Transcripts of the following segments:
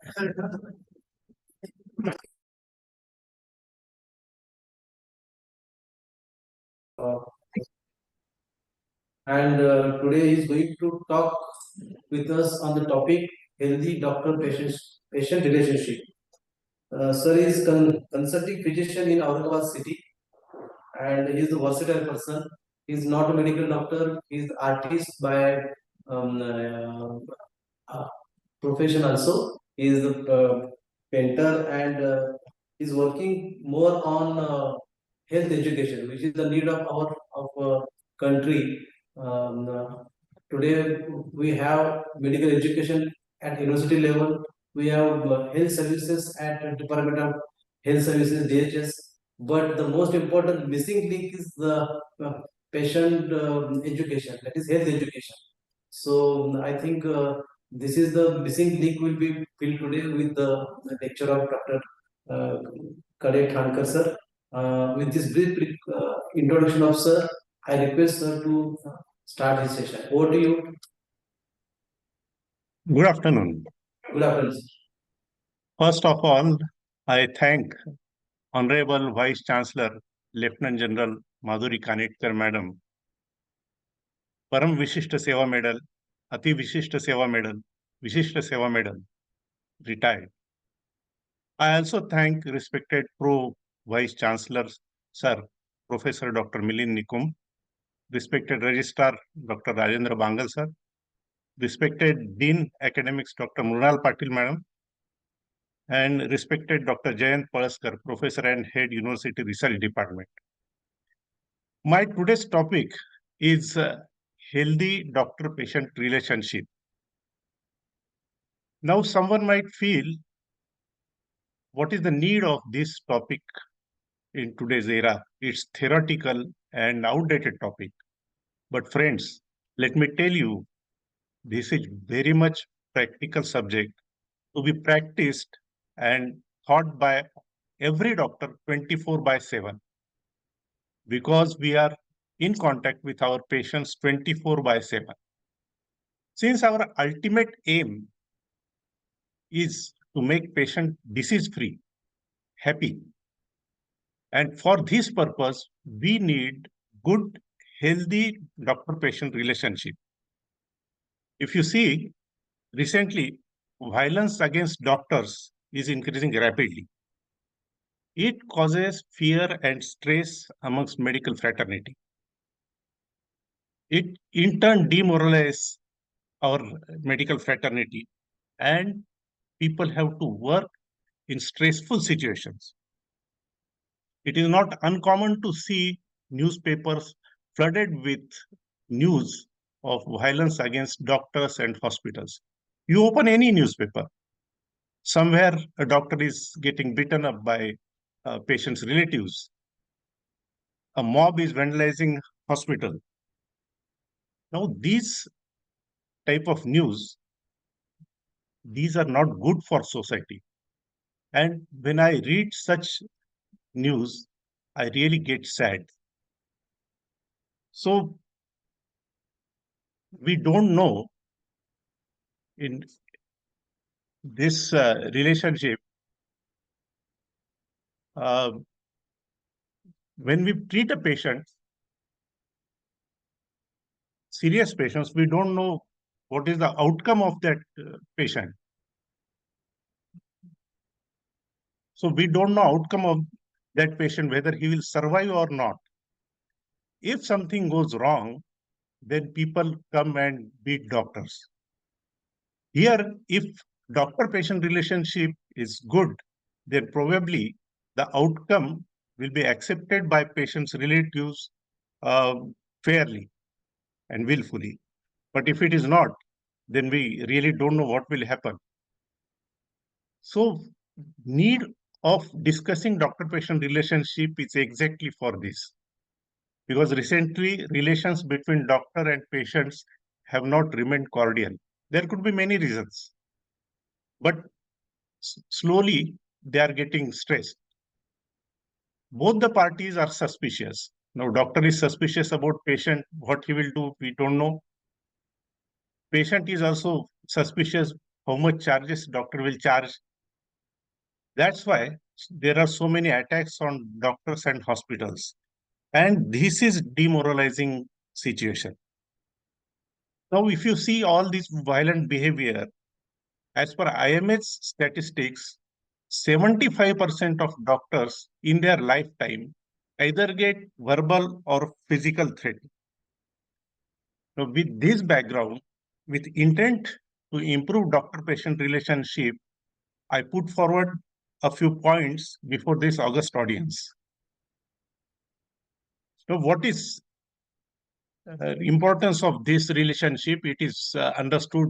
Uh, and today is going to talk with us on the topic healthy doctor-patient relationship. Sir is consulting physician in Aurangabad city, and he is a versatile person. He is not a medical doctor. He is artist by um, uh, uh, profession also. He is a painter and is working more on health education, which is the need of our country. Today we have medical education at university level. We have health services at Department of Health Services (DHS). But the most important missing link is the patient education, that is health education. So I think this is the missing link will be filled today with the lecture of Dr. Uh, Kade Thankar sir. With this brief introduction of sir, I request sir to start his session. Over to you. Good afternoon. Good afternoon, sir. First of all, I thank Honorable Vice Chancellor, Lieutenant General Madhuri Kanetkar Madam, Param Vishishta Seva Medal, Ati Vishishta Seva Medal, Vishishta Seva Medal, retired. I also thank respected Pro Vice Chancellor, Sir, Professor Dr. Milind Nikum, respected Registrar Dr. Rajendra Bangal Sir, respected Dean Academics Dr. Mrunal Patil Madam, and respected Dr. Jayant Palaskar, Professor and Head University Research Department. My today's topic is healthy doctor-patient relationship. Now someone might feel, what is the need of this topic in today's era? It's theoretical and outdated topic. But friends, let me tell you, this is very much practical subject to be practiced and thought by every doctor 24/7, because we are in contact with our patients 24/7. Since our ultimate aim is to make patient disease-free, happy, and for this purpose, we need good, healthy doctor-patient relationship. If you see, recently, violence against doctors is increasing rapidly. It causes fear and stress amongst medical fraternity. It in turn demoralizes our medical fraternity, and people have to work in stressful situations. It is not uncommon to see newspapers flooded with news of violence against doctors and hospitals. You open any newspaper, somewhere a doctor is getting beaten up by patient's relatives. A mob is vandalizing hospital. Now, these type of news, these are not good for society. And when I read such news, I really get sad. So we don't know in this relationship, when we treat a patient, serious patients, we don't know what is the outcome of that patient. So we don't know outcome of that patient, whether he will survive or not. If something goes wrong, then people come and beat doctors. Here, if doctor-patient relationship is good, then probably the outcome will be accepted by patient's relatives fairly and willfully. But if it is not, then we really don't know what will happen. So, need of discussing doctor-patient relationship is exactly for this. Because recently, relations between doctor and patients have not remained cordial. There could be many reasons. But slowly, they are getting stressed. Both the parties are suspicious. Now, doctor is suspicious about patient. What he will do, we don't know. Patient is also suspicious how much charges doctor will charge. That's why there are so many attacks on doctors and hospitals. And this is demoralizing situation. Now, if you see all this violent behavior, as per IMS statistics, 75% of doctors in their lifetime either get verbal or physical threat. Now, with this background, with intent to improve doctor-patient relationship, I put forward a few points before this August audience. So, what is importance of this relationship? It is understood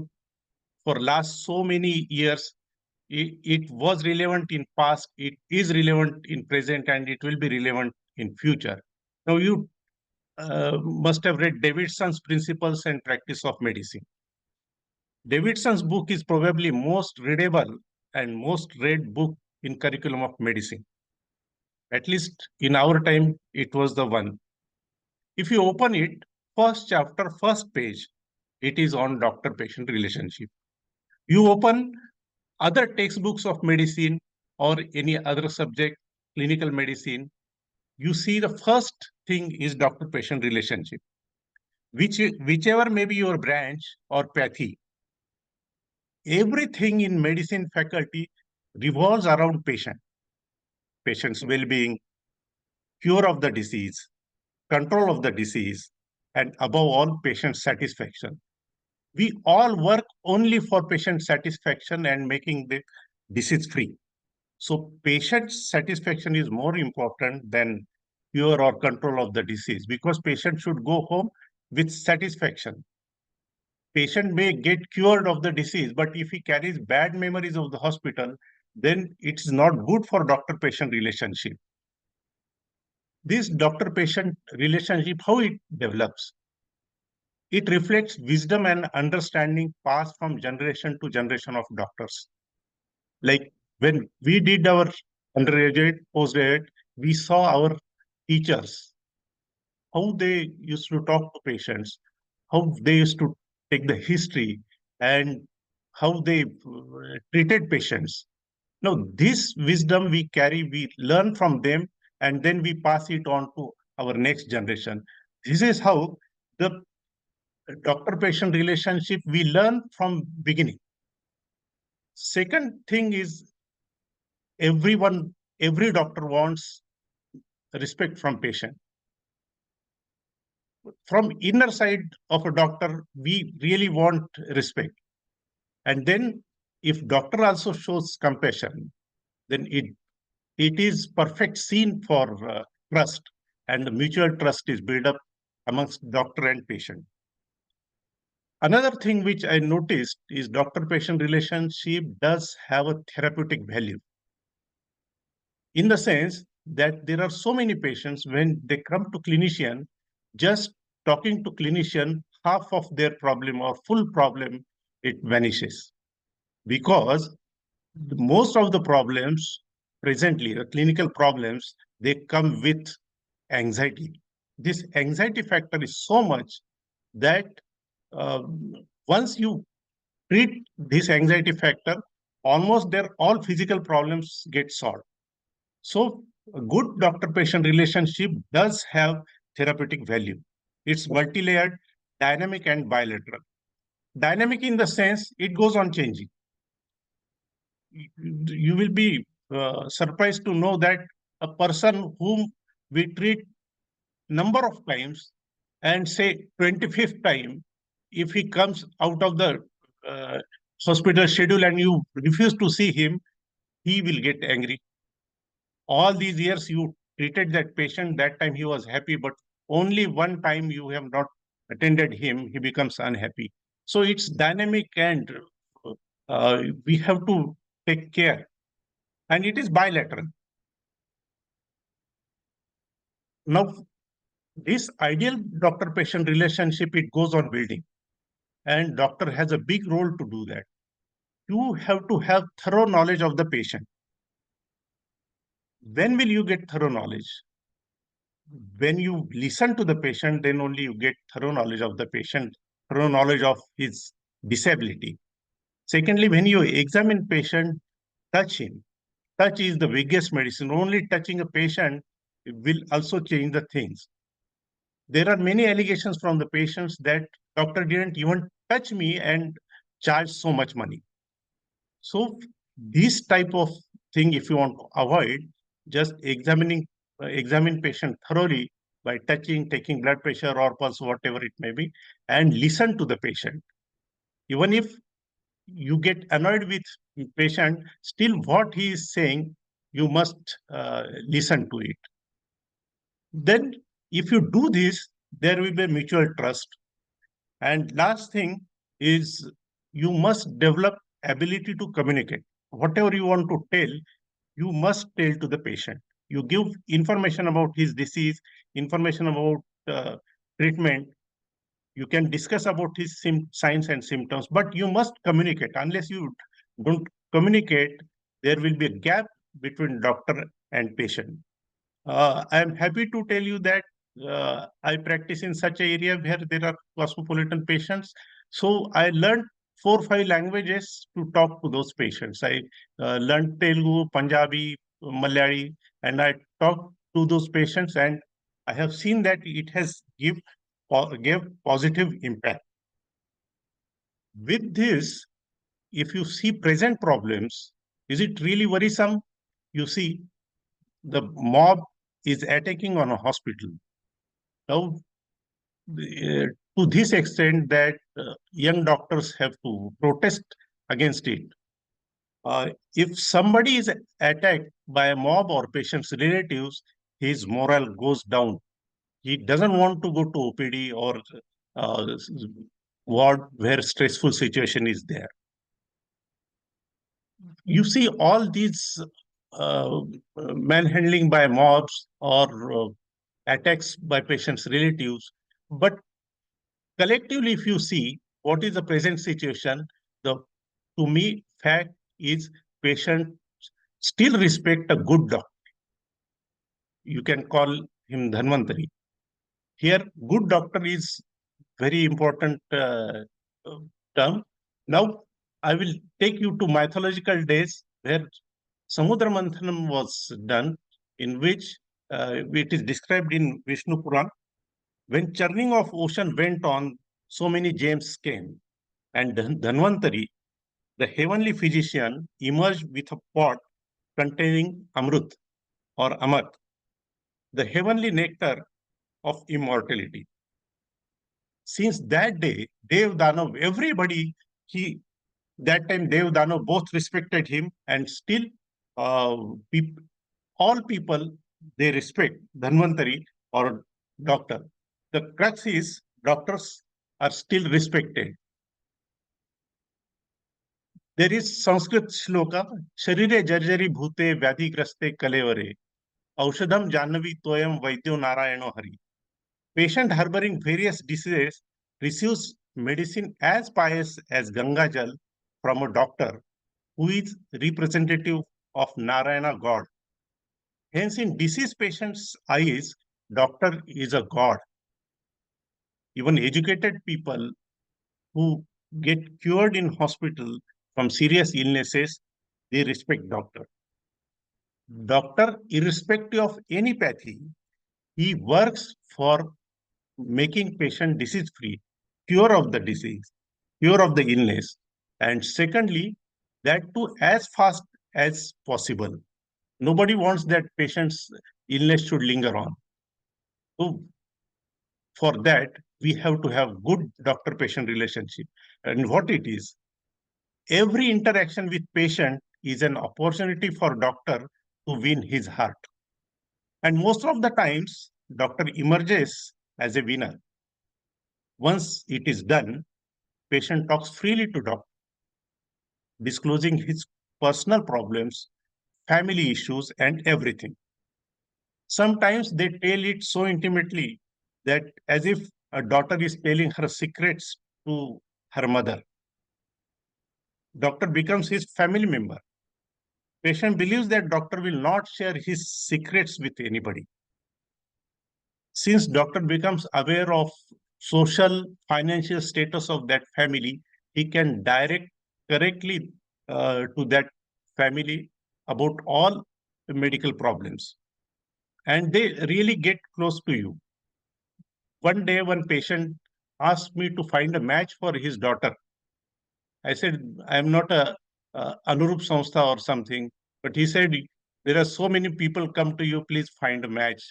for last so many years. It was relevant in past, it is relevant in present, and it will be relevant in future. Now, you must have read Davidson's Principles and Practice of Medicine. Davidson's book is probably most readable and most read book in curriculum of medicine. At least in our time, it was the one. If you open it, first chapter, first page, it is on doctor-patient relationship. You open other textbooks of medicine or any other subject, clinical medicine, you see the first thing is doctor-patient relationship. Whichever may be your branch or pathy, everything in medicine faculty revolves around patient's well-being, cure of the disease, control of the disease, and above all, patient satisfaction. We all work only for patient satisfaction and making the disease free. So patient satisfaction is more important than cure or control of the disease, because patient should go home with satisfaction. Patient may get cured of the disease, but if he carries bad memories of the hospital, then it's not good for doctor-patient relationship. This doctor-patient relationship, how it develops? It reflects wisdom and understanding passed from generation to generation of doctors. Like when we did our undergraduate, postgraduate, we saw our teachers, how they used to talk to patients, how they used to take the history, and how they treated patients. Now, this wisdom we carry, we learn from them, and then we pass it on to our next generation. This is how the doctor-patient relationship we learn from beginning. Second thing is every doctor wants respect from patient. From inner side of a doctor, we really want respect. And then if doctor also shows compassion, then it is perfect scene for trust, and the mutual trust is built up amongst doctor and patient. Another thing which I noticed is doctor-patient relationship does have a therapeutic value, in the sense that there are so many patients when they come to clinician, just talking to clinician, half of their problem or full problem, it vanishes. Because most of the problems presently, the clinical problems, they come with anxiety. This anxiety factor is so much that uh, once you treat this anxiety factor, almost their all physical problems get solved. So a good doctor-patient relationship does have therapeutic value. It's multi-layered, dynamic, and bilateral. Dynamic in the sense it goes on changing. You will be surprised to know that a person whom we treat number of times and say 25th time, if he comes out of the uh, hospital schedule and you refuse to see him, he will get angry. All these years you treated that patient, that time he was happy, but only one time you have not attended him, he becomes unhappy. So it's dynamic, and we have to take care. And it is bilateral. Now, this ideal doctor-patient relationship, it goes on building. And doctor has a big role to do that. You have to have thorough knowledge of the patient. When will you get thorough knowledge? When you listen to the patient, then only you get thorough knowledge of the patient, thorough knowledge of his disability. Secondly, when you examine patient, touch him. Touch is the biggest medicine. Only touching a patient will also change the things. There are many allegations from the patients that doctor didn't even touch me and charge so much money. So this type of thing, if you want to avoid, just examine patient thoroughly by touching, taking blood pressure or pulse, whatever it may be, and listen to the patient. Even if you get annoyed with patient, still what he is saying, you must listen to it. Then if you do this, there will be mutual trust. And last thing is, you must develop ability to communicate. Whatever you want to tell, you must tell to the patient. You give information about his disease, information about treatment. You can discuss about his signs and symptoms, but you must communicate. Unless you don't communicate, there will be a gap between doctor and patient. I am happy to tell you that I practice in such an area where there are cosmopolitan patients. So I learned 4 or 5 languages to talk to those patients. I learned Telugu, Punjabi, Malayali, and I talk to those patients, and I have seen that it has gave positive impact. With this, if you see present problems, is it really worrisome? You see, the mob is attacking on a hospital. Now, to this extent that young doctors have to protest against it. If somebody is attacked by a mob or patient's relatives, his morale goes down. He doesn't want to go to OPD or uh, ward where stressful situation is there. You see all these manhandling by mobs or attacks by patients' relatives, but collectively, if you see what is the present situation, the to me fact is patient still respect a good doctor. You can call him Dhanvantari. Here, good doctor is very important uh, term. Now, I will take you to mythological days where Samudra Manthanam was done, in which it is described in Vishnu Puran. When churning of ocean went on, so many gems came, and Dhanvantari, the heavenly physician, emerged with a pot containing Amrut or Amar, the heavenly nectar of immortality. Since that day, Dev Danav, everybody, he that time Dev Danav both respected him, and still uh, peop- all people they respect Dhanvantari or doctor. The crux is doctors are still respected. There is Sanskrit shloka, Sharire jarjari bhute vyadhigraste kalevare, Aushadam Jannavi Toyam Vaidyo Narayano Hari. Patient harboring various diseases receives medicine as pious as Ganga Jal from a doctor who is representative of Narayana God. Hence, in diseased patients' eyes, doctor is a god. Even educated people who get cured in hospital from serious illnesses, they respect doctor. Doctor, irrespective of any pathy, he works for making patient disease free, cure of the disease, cure of the illness, and secondly, that too as fast as possible. Nobody wants that patient's illness should linger on. So for that, we have to have good doctor-patient relationship. And what it is, every interaction with patient is an opportunity for doctor to win his heart. And most of the times, doctor emerges as a winner. Once it is done, patient talks freely to doctor, disclosing his personal problems, family issues, and everything. Sometimes they tell it so intimately that as if a daughter is telling her secrets to her mother. Doctor becomes his family member. Patient believes that doctor will not share his secrets with anybody. Since doctor becomes aware of social, financial status of that family, he can direct correctly to that family about all medical problems. And they really get close to you. One day, one patient asked me to find a match for his daughter. I said, I am not a Anurup Samstha or something. But he said, there are so many people come to you, please find a match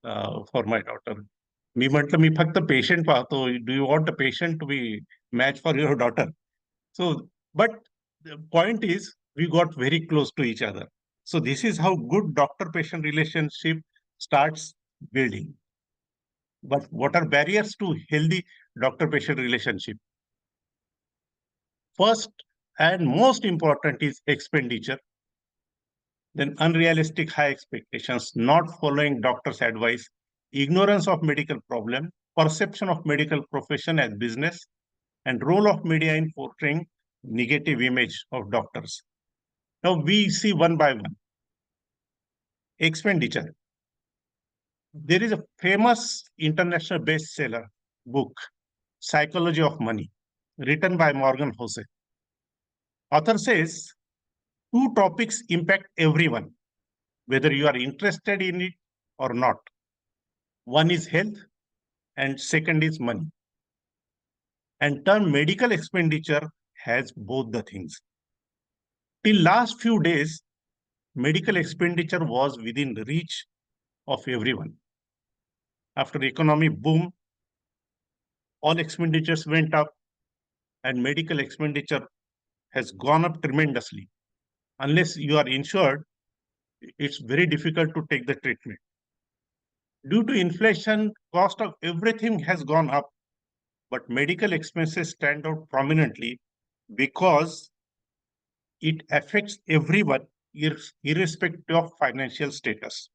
for my daughter. मी म्हटलं मी फक्त patient पाहतो. Do you want a patient to be match for your daughter? So, but the point is, we got very close to each other. So this is how good doctor-patient relationship starts building. But what are barriers to healthy doctor-patient relationship? First and most important is expenditure. Then unrealistic high expectations, not following doctor's advice, ignorance of medical problem, perception of medical profession as business, and role of media in portraying negative image of doctors. Now we see one by one. Expenditure. There is a famous international bestseller book, Psychology of Money, written by Morgan Housel. Author says, two topics impact everyone, whether you are interested in it or not. One is health and second is money. And term medical expenditure has both the things. Till last few days, medical expenditure was within reach of everyone. After economic boom, all expenditures went up and medical expenditure has gone up tremendously. Unless you are insured, it's very difficult to take the treatment. Due to inflation, cost of everything has gone up, but medical expenses stand out prominently because it affects everyone irrespective of financial status.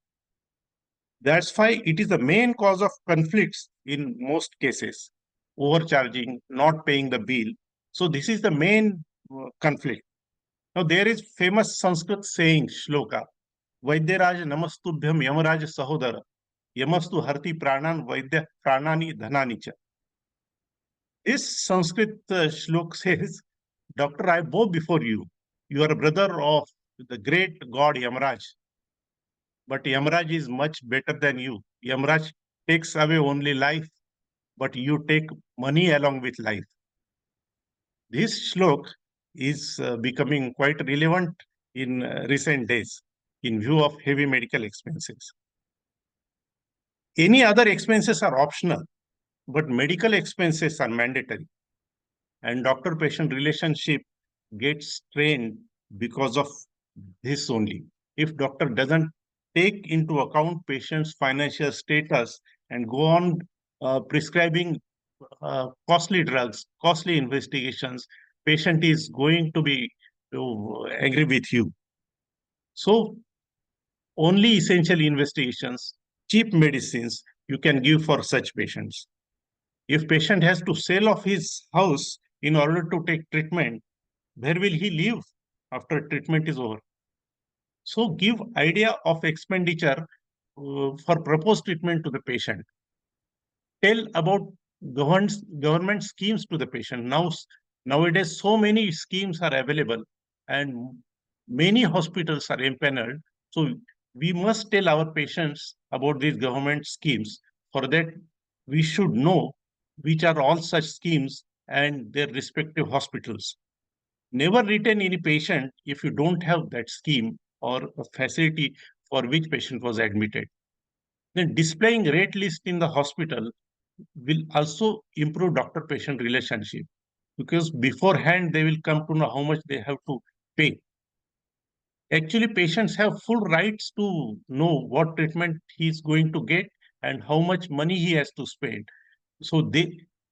That's why it is the main cause of conflicts in most cases, overcharging, not paying the bill. So this is the main conflict. Now there is famous Sanskrit saying, shloka, Vaidyaraj namastubhyam yamaraj sahodara, yamastu harti pranan vaidya pranani dhanani cha. This Sanskrit shlok says, Doctor, I bow before you. You are a brother of the great god Yamaraj. But Yamaraj is much better than you. Yamaraj takes away only life, but you take money along with life. This shlok is becoming quite relevant in recent days in view of heavy medical expenses. Any other expenses are optional, but medical expenses are mandatory. And doctor-patient relationship gets strained because of this only. If doctor doesn't take into account patient's financial status and go on prescribing costly drugs, costly investigations, patient is going to be angry with you. So only essential investigations, cheap medicines you can give for such patients. If patient has to sell off his house in order to take treatment, where will he live after treatment is over? So give idea of expenditure for proposed treatment to the patient. Tell about government schemes to the patient. Nowadays, so many schemes are available and many hospitals are empaneled. So we must tell our patients about these government schemes. For that, we should know which are all such schemes and their respective hospitals. Never retain any patient if you don't have that scheme or a facility for which patient was admitted. Then displaying rate list in the hospital will also improve doctor-patient relationship because beforehand they will come to know how much they have to pay. Actually, patients have full rights to know what treatment he is going to get and how much money he has to spend. So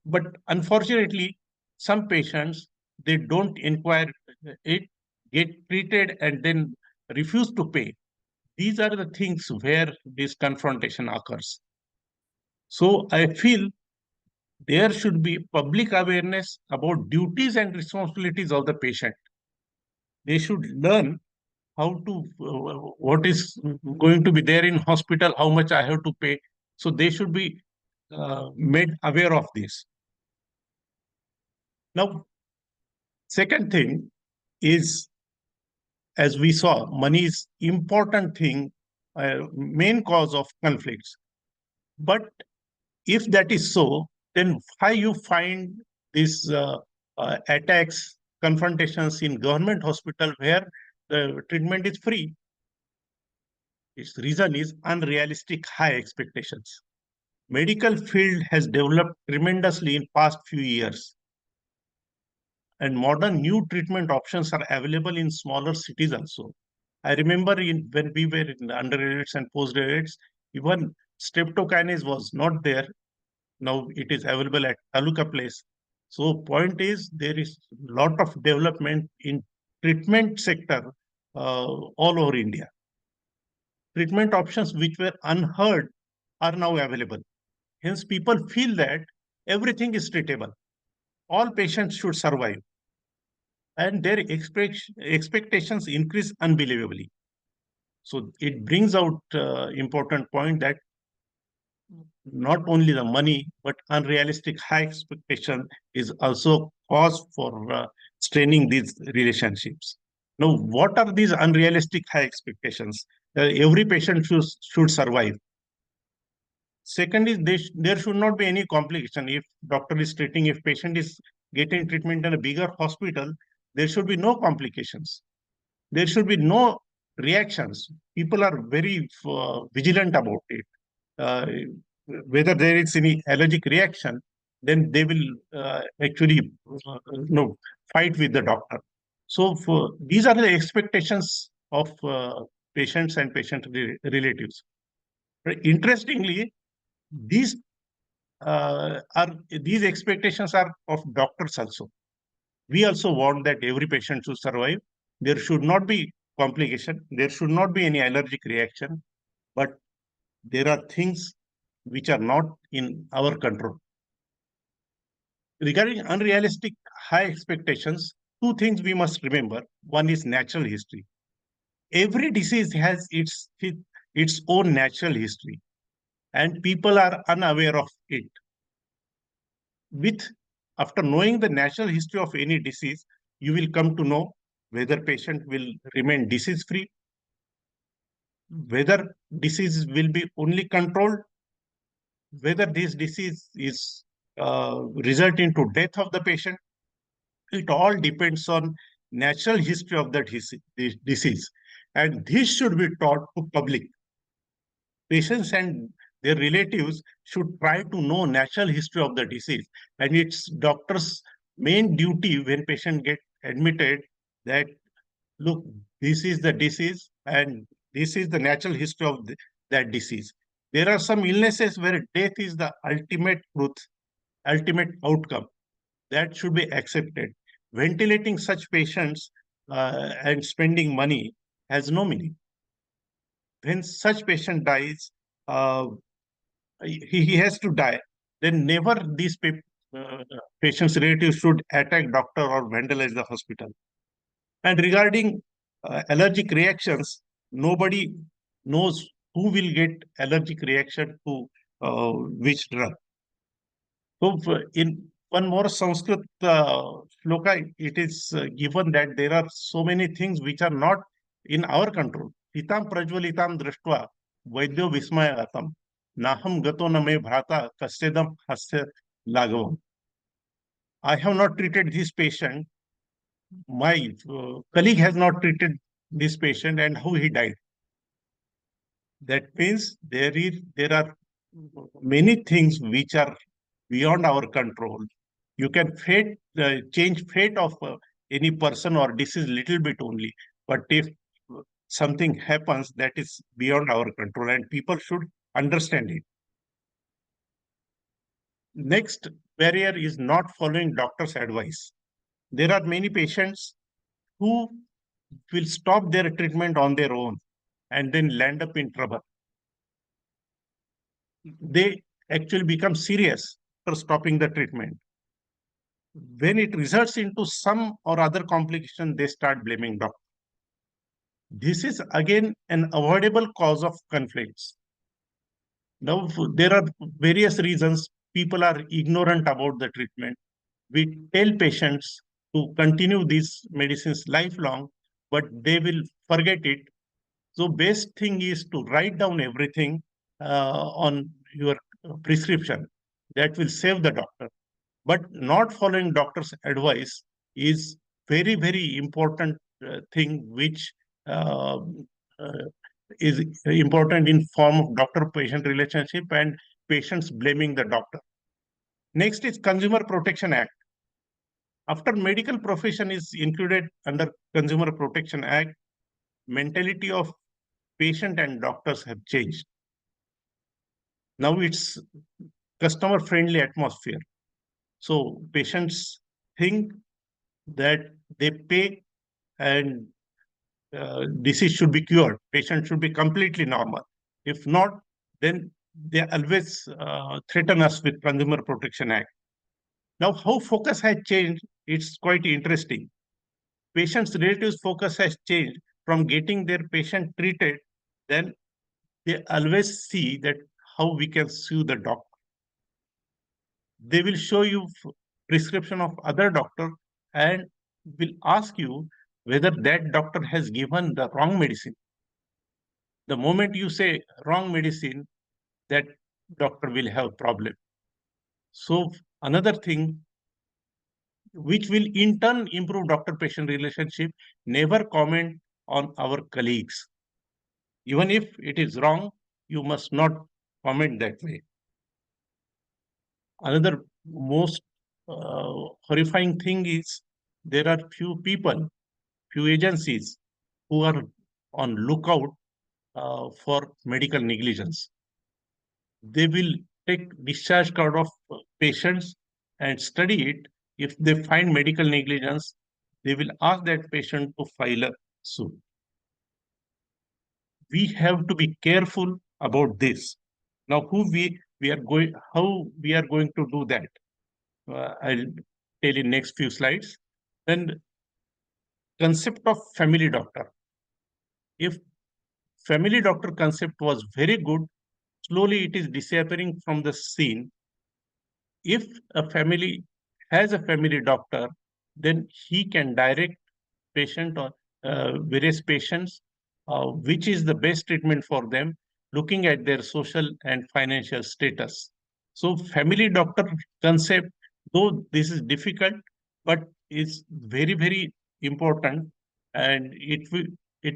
but unfortunately, some patients, they don't inquire it, get treated and then refuse to pay. These are the things where this confrontation occurs. So I feel there should be public awareness about duties and responsibilities of the patient. They should learn how to, what is going to be there in hospital, how much I have to pay. So they should be made aware of this. Now, second thing, is, as we saw, money is important thing, main cause of conflicts. But if that is so, then why you find these attacks, confrontations in government hospital where the treatment is free? Its reason is unrealistic high expectations. Medical field has developed tremendously in past few years, and modern new treatment options are available in smaller cities also. I remember when we were in the undergraduates and postgraduates, even streptokinase was not there. Now it is available at Taluka place. So point is there is lot of development in treatment sector all over India. Treatment options which were unheard are now available. Hence people feel that everything is treatable. All patients should survive, and their expectations increase unbelievably. So it brings out important point that not only the money, but unrealistic high expectation is also cause for straining these relationships. Now, what are these unrealistic high expectations? Every patient should survive. Second is there should not be any complication. If doctor is treating, if patient is getting treatment in a bigger hospital, there should be no complications. There should be no reactions. People are very vigilant about it. Uh, Whether there is any allergic reaction, then they will actually fight with the doctor. So these are the expectations of patients and patient relatives. But interestingly, these these expectations are of doctors also. We also want that every patient should survive. There should not be complication. There should not be any allergic reaction. But there are things which are not in our control. Regarding unrealistic high expectations, two things we must remember. One is natural history. Every disease has its own natural history, and people are unaware of it. After knowing the natural history of any disease, you will come to know whether patient will remain disease free, whether disease will be only controlled, whether this disease is result into death of the patient. It all depends on natural history of that disease, and this should be taught to public. Patients and their relatives should try to know natural history of the disease, and it's doctor's main duty when patient get admitted that look, this is the disease and this is the natural history of that disease. There are some illnesses where death is the ultimate truth, ultimate outcome. That should be accepted. Ventilating such patients and spending money has no meaning. When such patient dies, uh, he has to die. Then never these patients' relatives should attack doctor or vandalize the hospital. And regarding allergic reactions, nobody knows who will get allergic reaction to which drug. So in one more Sanskrit shloka, it is given that there are so many things which are not in our control. Hitam prajvalitam drashtva vaidyo vismayatam naham gato na me bhrata kasyedam hasya lagavam. I have not treated this patient. My colleague has not treated this patient, and how he died. That means there are many things which are beyond our control. You can change fate of any person or disease little bit only, but if something happens, that is beyond our control, and people should understand it. Next barrier is not following doctor's advice. There are many patients who will stop their treatment on their own and then land up in trouble. They actually become serious for stopping the treatment. When it results into some or other complication, they start blaming doctor. This is again an avoidable cause of conflicts. Now, there are various reasons people are ignorant about the treatment. We tell patients to continue these medicines lifelong, but they will forget it. So best thing is to write down everything on your prescription. That will save the doctor. But not following doctor's advice is very, very important thing, which uh, uh, is important in form of doctor-patient relationship and patients blaming the doctor. Next is Consumer Protection Act. After medical profession is included under Consumer Protection Act, mentality of patient and doctors have changed. Now it's customer friendly atmosphere. So patients think that they pay and disease should be cured. Patient should be completely normal. If not, then they always threaten us with Consumer Protection Act. Now, how focus has changed, it's quite interesting. Patients' relatives' focus has changed from getting their patient treated, then they always see that how we can sue the doctor. They will show you prescription of other doctor and will ask you whether that doctor has given the wrong medicine. The moment you say wrong medicine, that doctor will have problem. So another thing which will in turn improve doctor-patient relationship, never comment on our colleagues. Even if it is wrong, you must not comment that way. Another most horrifying thing is there are few people, few agencies who are on lookout for medical negligence. They will take discharge card of patients and study it. If they find medical negligence, they will ask that patient to file a suit. We have to be careful about this. Now, how we are going to do that? I'll tell in next few slides. Then, concept of family doctor. If family doctor concept was very good, slowly it is disappearing from the scene. If a family has a family doctor, then he can direct patient or various patients, which is the best treatment for them, looking at their social and financial status. So family doctor concept, though this is difficult, but is very, very important, and it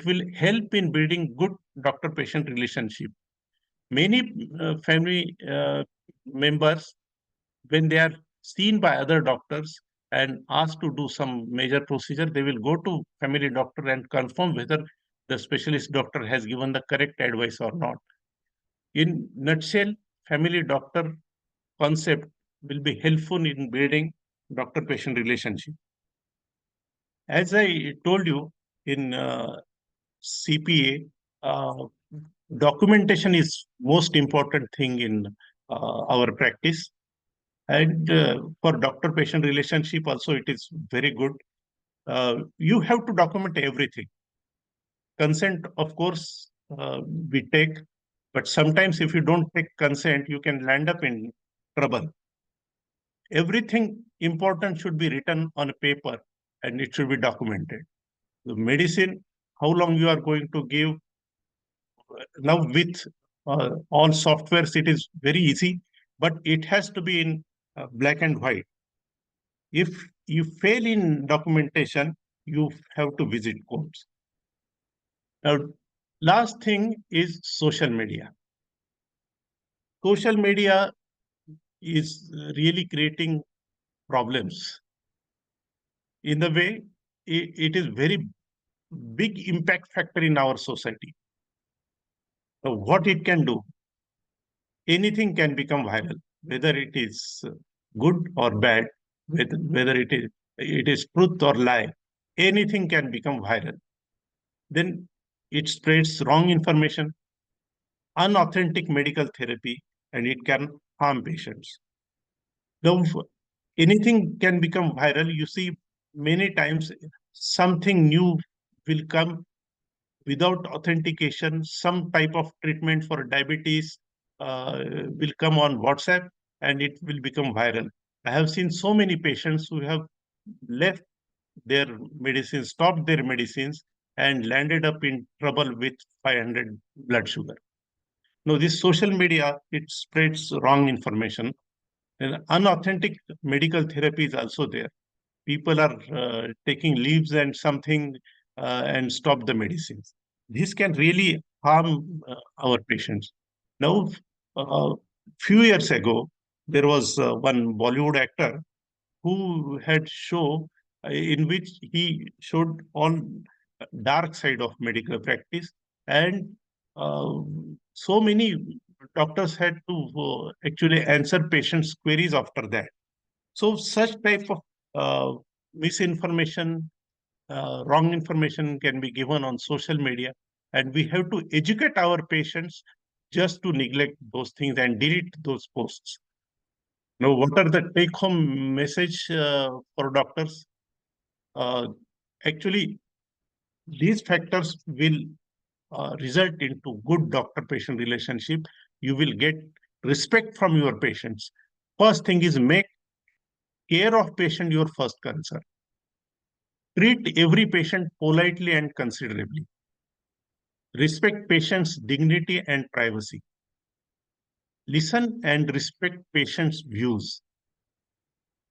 will help in building good doctor-patient relationship. Many family members, when they are seen by other doctors and asked to do some major procedure, they will go to family doctor and confirm whether the specialist doctor has given the correct advice or not. In nutshell, family doctor concept will be helpful in building doctor-patient relationship. As I told you, in CPA, documentation is most important thing in our practice. And for doctor-patient relationship also, it is very good. You have to document everything. Consent, of course, we take, but sometimes if you don't take consent, you can land up in trouble. Everything important should be written on a paper and it should be documented. The medicine, how long you are going to give. Now with all softwares, it is very easy, but it has to be in black and white. If you fail in documentation, you have to visit courts. Now, last thing is social media. Social media is really creating problems. In the way, it is very big impact factor in our society. So what it can do, anything can become viral, whether it is good or bad, whether it is truth or lie, anything can become viral. Then it spreads wrong information, unauthentic medical therapy, and it can harm patients. Now, anything can become viral. You see, many times something new will come without authentication. Some type of treatment for diabetes will come on WhatsApp and it will become viral. I have seen so many patients who have left their medicines, stopped their medicines, and landed up in trouble with 500 blood sugar. Now, this social media, it spreads wrong information, and unauthentic medical therapy is also there. People are taking leaves and something and stop the medicines. This can really harm our patients. Now, few years ago, there was one Bollywood actor who had show in which he showed on dark side of medical practice, and uh, so many doctors had to actually answer patients' queries after that. So such type of misinformation, wrong information can be given on social media, and we have to educate our patients just to neglect those things and delete those posts. Now, what are the take-home message for doctors? Uh, Actually, these factors will result into good doctor-patient relationship. You will get respect from your patients. First thing is make care of patient your first concern. Treat every patient politely and considerably. Respect patient's dignity and privacy. Listen and respect patient's views.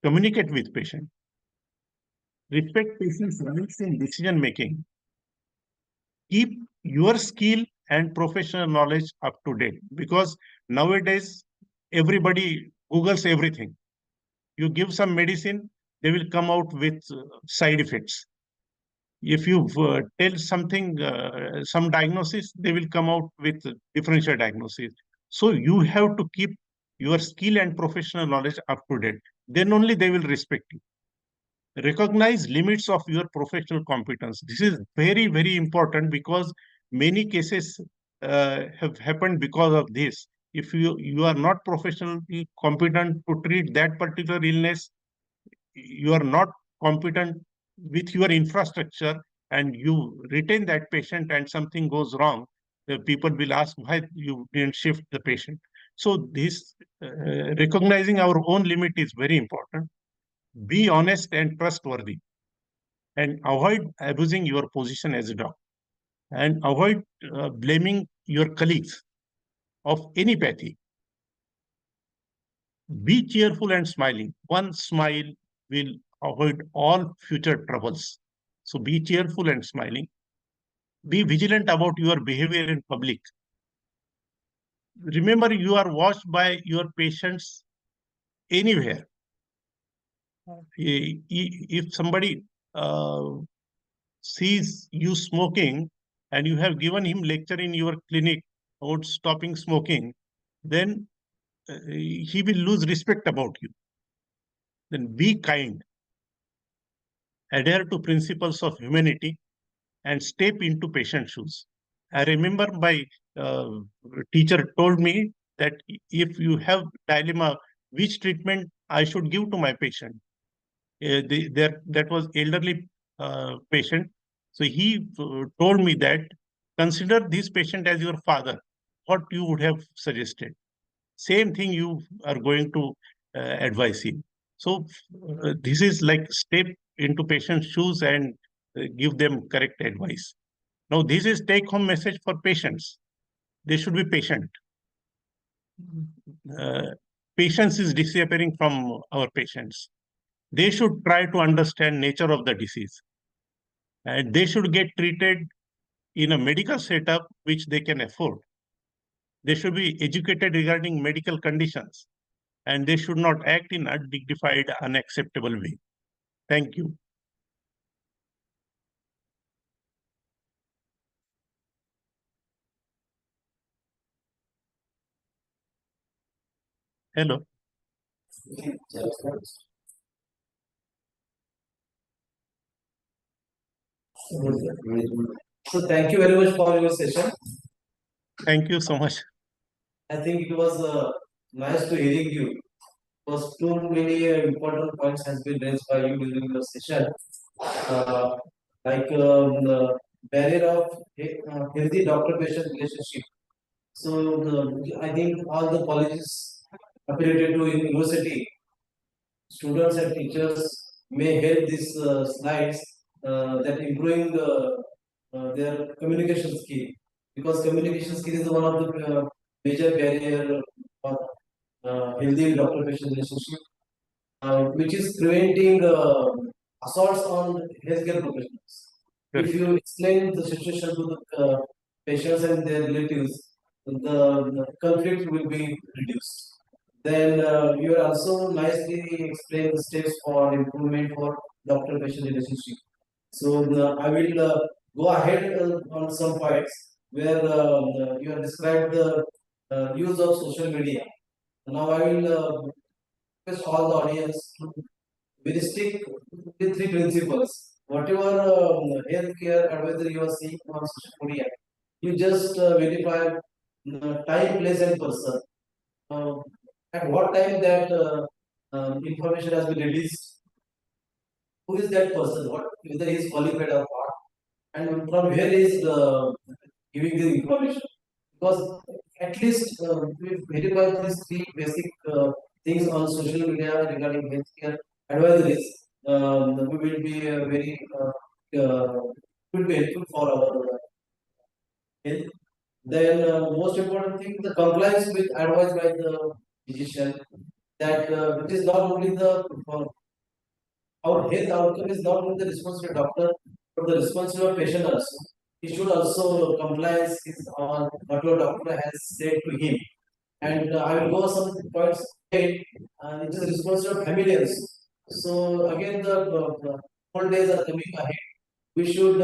Communicate with patient. Respect patient's rights in decision making. Keep your skill and professional knowledge up to date, because nowadays everybody Googles everything. You give some medicine, they will come out with side effects. If you tell something, some diagnosis, they will come out with differential diagnosis. So you have to keep your skill and professional knowledge up to date. Then only they will respect you. Recognize limits of your professional competence. This is very, very important, because many cases have happened because of this. If you are not professionally competent to treat that particular illness, you are not competent with your infrastructure, and you retain that patient and something goes wrong, the people will ask why you didn't shift the patient. So this recognizing our own limit is very important. Be honest and trustworthy, and avoid abusing your position as a doctor, and avoid blaming your colleagues of any pathy. Be cheerful and smiling. One smile will avoid all future troubles. So be cheerful and smiling. Be vigilant about your behavior in public. Remember, you are watched by your patients anywhere. If somebody uh, sees you smoking and you have given him lecture in your clinic about stopping smoking, then he will lose respect about you. Then be kind, adhere to principles of humanity, and step into patient shoes. I remember my uh, teacher told me that if you have dilemma, which treatment I should give to my patient. That was elderly patient. So he told me that consider this patient as your father. What you would have suggested. Same thing you are going to advise him. So this is like step into patient's shoes and give them correct advice. Now, this is take-home message for patients. They should be patient. Uh, Patience is disappearing from our patients. They should try to understand nature of the disease, and they should get treated in a medical setup which they can afford. They should be educated regarding medical conditions, and they should not act in undignified, unacceptable way. Thank you. Hello. So thank you very much for your session. Thank you so much. I think it was nice to hearing you, because too many important points has been raised by you during the session. Uh, like the barrier of healthy doctor-patient relationship. So I think all the colleges affiliated to university, students and teachers may help these slides that improving their communication skill, because communication skill is one of the major barrier for healthy doctor-patient relationship, which is preventing assaults on healthcare professionals. Correct. If you explain the situation to the patients and their relatives, the conflict will be reduced. Then you are also nicely explain the steps for improvement for doctor-patient relationship. So I will go ahead on some points where you have described the use of social media. Now I will request all the audience to we stick with three principles. Whatever healthcare advisor you are seeing on social media, you just verify time, place, and person. Uh, at what time that information has been released, who is that person, what whether he is qualified or not, and from where he is giving the information. Because at least we verify these three basic things on social media regarding healthcare advisories, we will be very will be helpful for our health. Then most important thing, the compliance with advice by the physician. That it is not only the our health outcome is not only the responsibility of doctor, but the responsibility of patient also. He should also compliance is on whatever doctor has said to him. And I will go some points ahead. It is responsibility of family also. So again, the old days are coming ahead. We should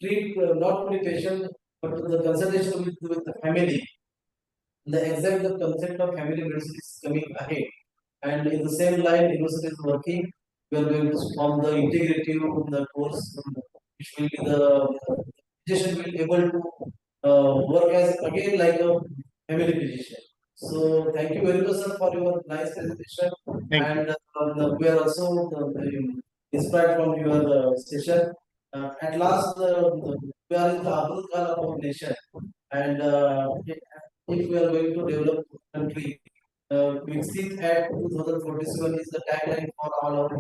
treat not only patient but the consultation with the family. The exact the concept of family medicine is coming ahead. And in the same line, university is working. We are going to form the integrative the course, which will be the physician will be able to work as again like a family physician. So thank you very much, sir, for your nice presentation. Thank you. And we are also inspired from your session. At last, we are in the Abdul Kalam of nation, and if we are going to develop country, Viksit at 2047 is the tagline for all our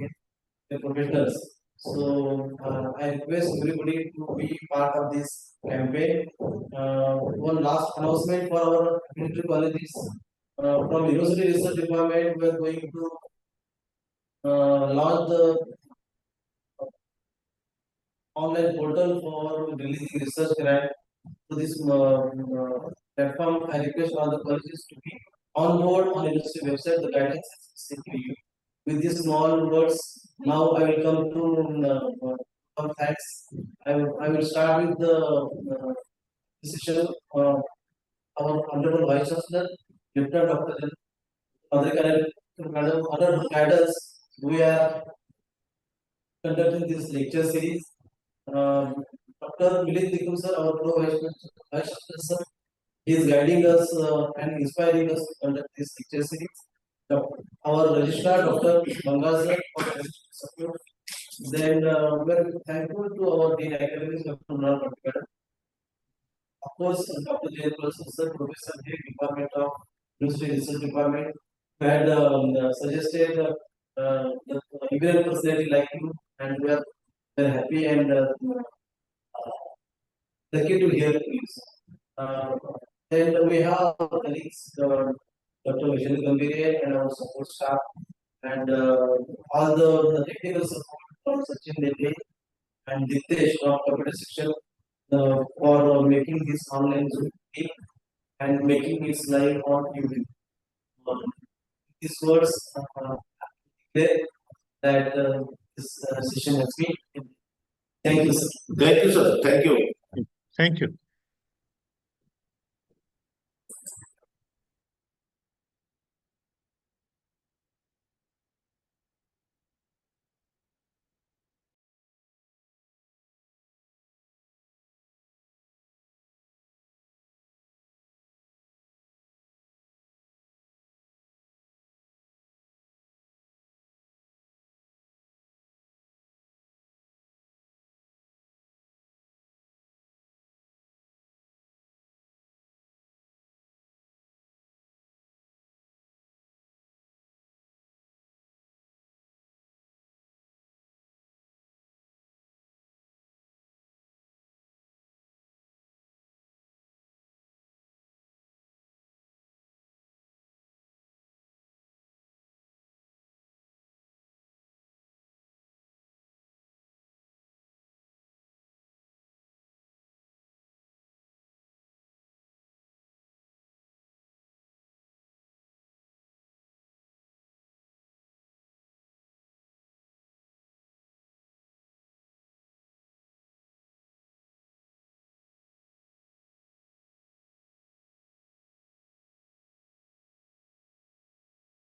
professionals. So I request everybody to be part of this campaign. One last announcement for our military colleges. From University Research Department, we are going to launch the online portal for releasing research grant to this platform. I request all the colleges to be on board on university website. The guidance is simply you. With these small words, now I will come to some facts. I will start with the decision. Our Honorable Vice Chancellor, Lieutenant Dr. Madam, under her guidance, we are conducting this lecture series. Dr. Milind Nikum sir, our Pro Vice Chancellor sir, he is guiding us and inspiring us to conduct this lecture series. Our registrar, Dr. Bangal sir, for support. Then we are thankful to our Dean Academics, Dr. Mrunal Patkar. Of course, Dr. Jayapal sir, Professor Head, Department of University Research Department, who had suggested the even personality like you, and we are very happy and lucky to hear you. Then we have our colleagues, Dr. Vishnu Gambhir and our support staff, and all the technical support from Sachin Dete and Ditesh from computer section for making this online Zoom meeting and making it live on YouTube. These words declare that this session has been. Thank you, sir. Thank you, sir. Thank you. Thank you.